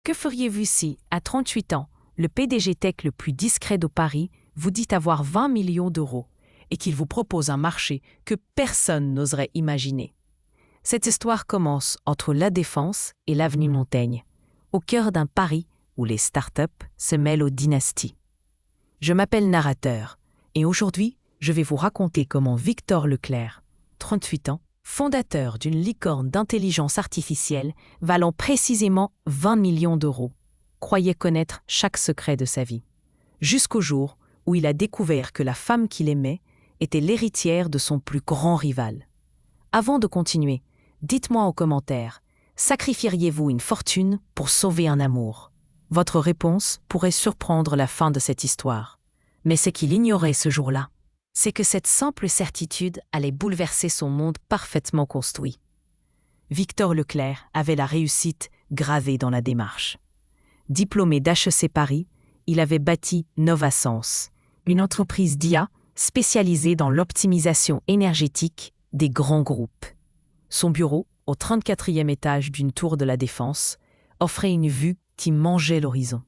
Que feriez-vous si, à 38 ans, le PDG tech le plus discret de Paris vous dit avoir 20 millions d'euros et qu'il vous propose un marché que personne n'oserait imaginer? Cette histoire commence entre La Défense et l'avenue Montaigne, au cœur d'un Paris où les startups se mêlent aux dynasties. Je m'appelle Narrateur et aujourd'hui, je vais vous raconter comment Victor Leclerc, 38 ans, fondateur d'une licorne d'intelligence artificielle valant précisément 20 millions d'euros, croyait connaître chaque secret de sa vie. Jusqu'au jour où il a découvert que la femme qu'il aimait était l'héritière de son plus grand rival. Avant de continuer, dites-moi en commentaire, sacrifieriez-vous une fortune pour sauver un amour? Votre réponse pourrait surprendre la fin de cette histoire. Mais ce qu'il ignorait ce jour-là, c'est que cette simple certitude allait bouleverser son monde parfaitement construit. Victor Leclerc avait la réussite gravée dans la démarche. Diplômé d'HEC Paris, il avait bâti Novasense, une entreprise d'IA spécialisée dans l'optimisation énergétique des grands groupes. Son bureau, au 34e étage d'une tour de la Défense, offrait une vue qui mangeait l'horizon.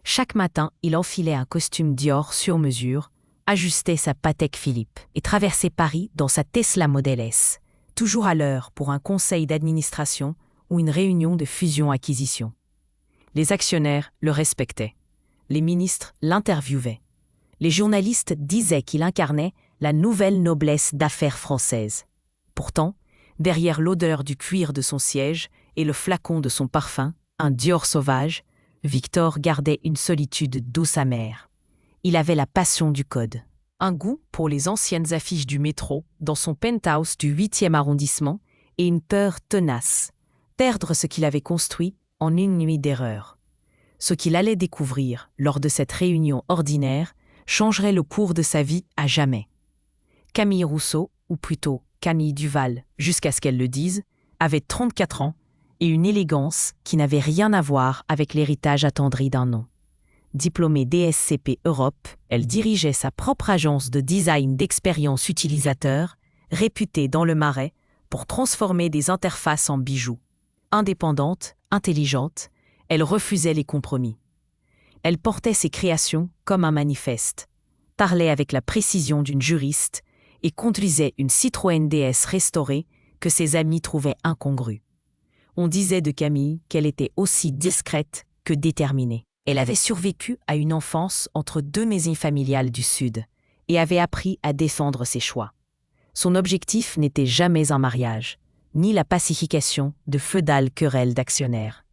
Chaque matin, il enfilait un costume Dior sur mesure, ajustait sa Patek Philippe et traversait Paris dans sa Tesla Model S, toujours à l'heure pour un conseil d'administration ou une réunion de fusion-acquisition. Les actionnaires le respectaient. Les ministres l'interviewaient. Les journalistes disaient qu'il incarnait la nouvelle noblesse d'affaires française. Pourtant, derrière l'odeur du cuir de son siège et le flacon de son parfum, un Dior sauvage, Victor gardait une solitude douce amère. Il avait la passion du code, un goût pour les anciennes affiches du métro dans son penthouse du 8e arrondissement et une peur tenace, perdre ce qu'il avait construit en une nuit d'erreur. Ce qu'il allait découvrir lors de cette réunion ordinaire changerait le cours de sa vie à jamais. Camille Rousseau, ou plutôt Camille Duval, jusqu'à ce qu'elle le dise, avait 34 ans et une élégance qui n'avait rien à voir avec l'héritage attendri d'un nom. Diplômée DSCP Europe, elle dirigeait sa propre agence de design d'expérience utilisateur, réputée dans le Marais pour transformer des interfaces en bijoux. Indépendante, intelligente, elle refusait les compromis. Elle portait ses créations comme un manifeste, parlait avec la précision d'une juriste et conduisait une Citroën DS restaurée que ses amis trouvaient incongrue. On disait de Camille qu'elle était aussi discrète que déterminée. Elle avait survécu à une enfance entre deux maisons familiales du Sud et avait appris à défendre ses choix. Son objectif n'était jamais un mariage, ni la pacification de feudales querelles d'actionnaires.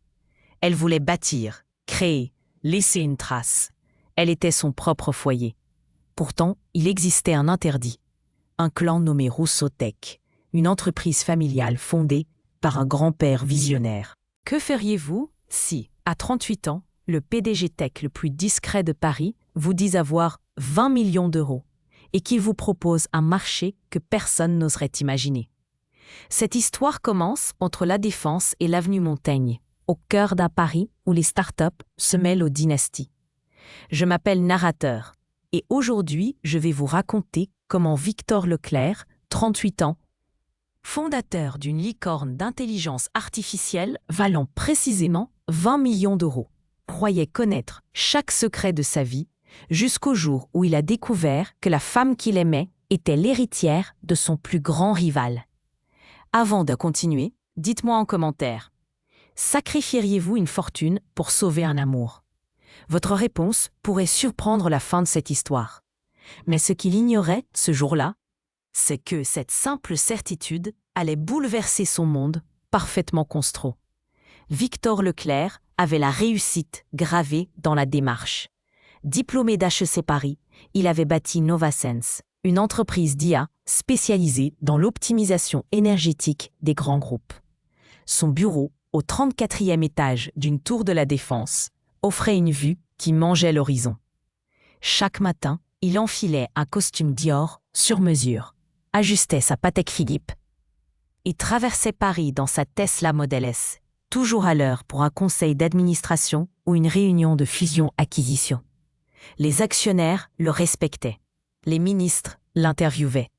Elle voulait bâtir, créer, laisser une trace. Elle était son propre foyer. Pourtant, il existait un interdit. Un clan nommé Rousseau Tech, une entreprise familiale fondée par un grand-père visionnaire. Que feriez-vous si, à 38 ans, le PDG tech le plus discret de Paris vous dit avoir 20 millions d'euros et qu'il vous propose un marché que personne n'oserait imaginer? Cette histoire commence entre La Défense et l'avenue Montaigne, au cœur d'un Paris où les startups se mêlent aux dynasties. Je m'appelle Narrateur et aujourd'hui, je vais vous raconter comment Victor Leclerc, 38 ans, fondateur d'une licorne d'intelligence artificielle valant précisément 20 millions d'euros, croyait connaître chaque secret de sa vie jusqu'au jour où il a découvert que la femme qu'il aimait était l'héritière de son plus grand rival. Avant de continuer, dites-moi en commentaire, sacrifieriez-vous une fortune pour sauver un amour? Votre réponse pourrait surprendre la fin de cette histoire. Mais ce qu'il ignorait ce jour-là, c'est que cette simple certitude allait bouleverser son monde parfaitement construit. Victor Leclerc avait la réussite gravée dans la démarche. Diplômé d'HEC Paris, il avait bâti Novasense, une entreprise d'IA spécialisée dans l'optimisation énergétique des grands groupes. Son bureau, au 34e étage d'une tour de la Défense, offrait une vue qui mangeait l'horizon. Chaque matin, il enfilait un costume Dior sur mesure, ajustait sa Patek Philippe et traversait Paris dans sa Tesla Model S, toujours à l'heure pour un conseil d'administration ou une réunion de fusion-acquisition. Les actionnaires le respectaient. Les ministres l'interviewaient.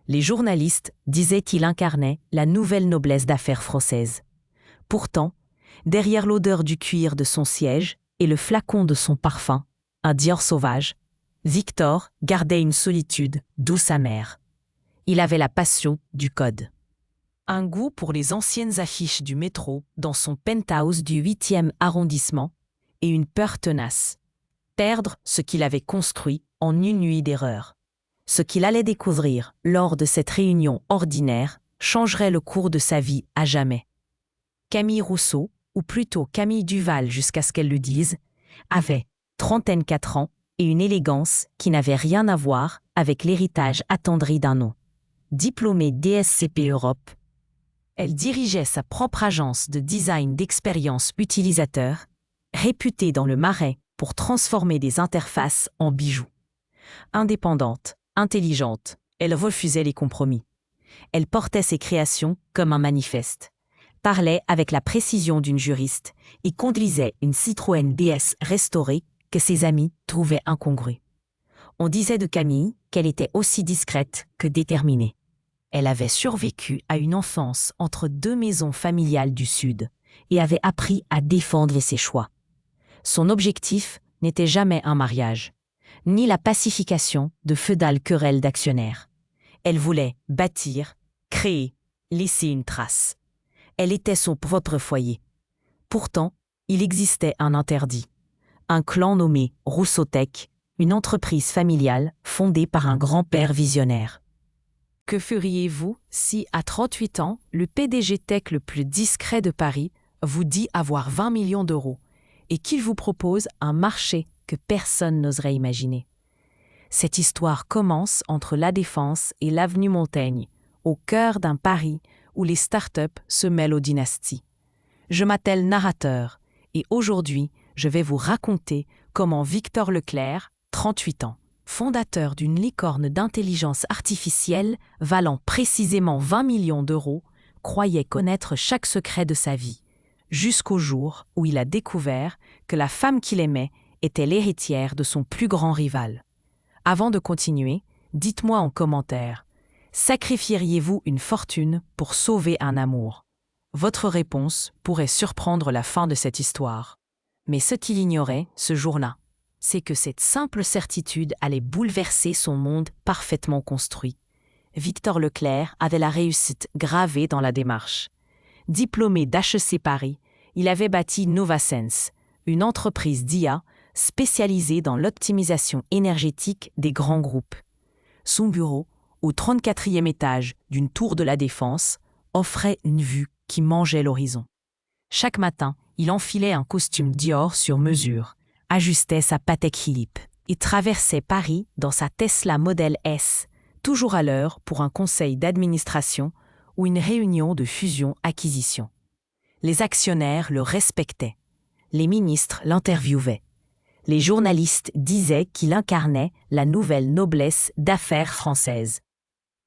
Les journalistes disaient qu'il incarnait la nouvelle noblesse d'affaires française. Pourtant, Derrière l'odeur du cuir de son siège et le flacon de son parfum, un Dior sauvage, Victor gardait une solitude douce amère. Il avait la passion du code. Un goût pour les anciennes affiches du métro dans son penthouse du 8e arrondissement et une peur tenace. Perdre ce qu'il avait construit en une nuit d'erreur. Ce qu'il allait découvrir lors de cette réunion ordinaire changerait le cours de sa vie à jamais. Camille Rousseau, ou plutôt Camille Duval jusqu'à ce qu'elle le dise, avait 34 ans et une élégance qui n'avait rien à voir avec l'héritage attendri d'un nom. Diplômée DSCP Europe, elle dirigeait sa propre agence de design d'expérience utilisateur, réputée dans le Marais pour transformer des interfaces en bijoux. Indépendante, intelligente, elle refusait les compromis. Elle portait ses créations comme un manifeste, parlait avec la précision d'une juriste et conduisait une Citroën DS restaurée que ses amis trouvaient incongrue. On disait de Camille qu'elle était aussi discrète que déterminée. Elle avait survécu à une enfance entre deux maisons familiales du Sud et avait appris à défendre ses choix. Son objectif n'était jamais un mariage, ni la pacification de feudales querelles d'actionnaires. Elle voulait bâtir, créer, laisser une trace. Elle était son propre foyer. Pourtant, il existait un interdit. Un clan nommé Roussotech, une entreprise familiale fondée par un grand-père visionnaire. Que feriez-vous si, à 38 ans, le PDG tech le plus discret de Paris vous dit avoir 20 millions d'euros et qu'il vous propose un marché que personne n'oserait imaginer? Cette histoire commence entre La Défense et l'avenue Montaigne, au cœur d'un Paris où les startups se mêlent aux dynasties. Je m'appelle Narrateur et aujourd'hui, je vais vous raconter comment Victor Leclerc, 38 ans, fondateur d'une licorne d'intelligence artificielle valant précisément 20 millions d'euros, croyait connaître chaque secret de sa vie, jusqu'au jour où il a découvert que la femme qu'il aimait était l'héritière de son plus grand rival. Avant de continuer, dites-moi en commentaire, sacrifieriez-vous une fortune pour sauver un amour? Votre réponse pourrait surprendre la fin de cette histoire. Mais ce qu'il ignorait ce jour-là, c'est que cette simple certitude allait bouleverser son monde parfaitement construit. Victor Leclerc avait la réussite gravée dans la démarche. Diplômé d'HEC Paris, il avait bâti NovaSense, une entreprise d'IA spécialisée dans l'optimisation énergétique des grands groupes. Son bureau, au 34e étage d'une tour de la Défense, offrait une vue qui mangeait l'horizon. Chaque matin, il enfilait un costume Dior sur mesure, ajustait sa Patek Philippe et traversait Paris dans sa Tesla Model S, toujours à l'heure pour un conseil d'administration ou une réunion de fusion-acquisition. Les actionnaires le respectaient. Les ministres l'interviewaient. Les journalistes disaient qu'il incarnait la nouvelle noblesse d'affaires française.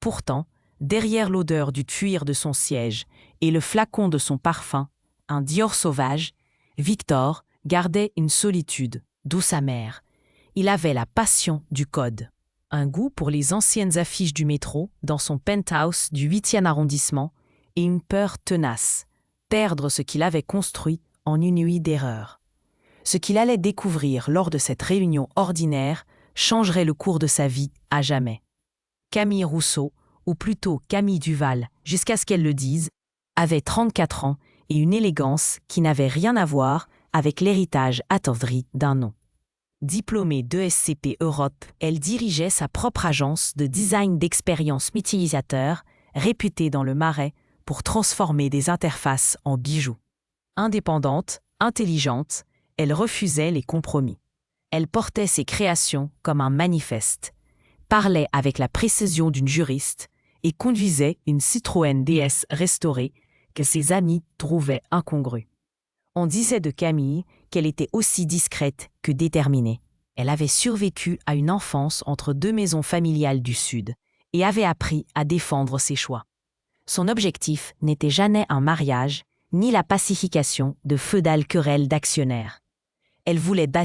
Pourtant, derrière l'odeur du cuir de son siège et le flacon de son parfum, un Dior sauvage, Victor gardait une solitude douce amère. Il avait la passion du code, un goût pour les anciennes affiches du métro dans son penthouse du 8e arrondissement et une peur tenace, perdre ce qu'il avait construit en une nuit d'erreur. Ce qu'il allait découvrir lors de cette réunion ordinaire changerait le cours de sa vie à jamais. Camille Rousseau, ou plutôt Camille Duval, jusqu'à ce qu'elle le dise, avait 34 ans et une élégance qui n'avait rien à voir avec l'héritage attendri d'un nom. Diplômée d'ESCP Europe, elle dirigeait sa propre agence de design d'expérience utilisateur, réputée dans le Marais pour transformer des interfaces en bijoux. Indépendante, intelligente, elle refusait les compromis. Elle portait ses créations comme un manifeste, parlait avec la précision d'une juriste et conduisait une Citroën DS restaurée que ses amis trouvaient incongrue. On disait de Camille qu'elle était aussi discrète que déterminée. Elle avait survécu à une enfance entre deux maisons familiales du Sud et avait appris à défendre ses choix. Son objectif n'était jamais un mariage, ni la pacification de feudales querelles d'actionnaires. Elle voulait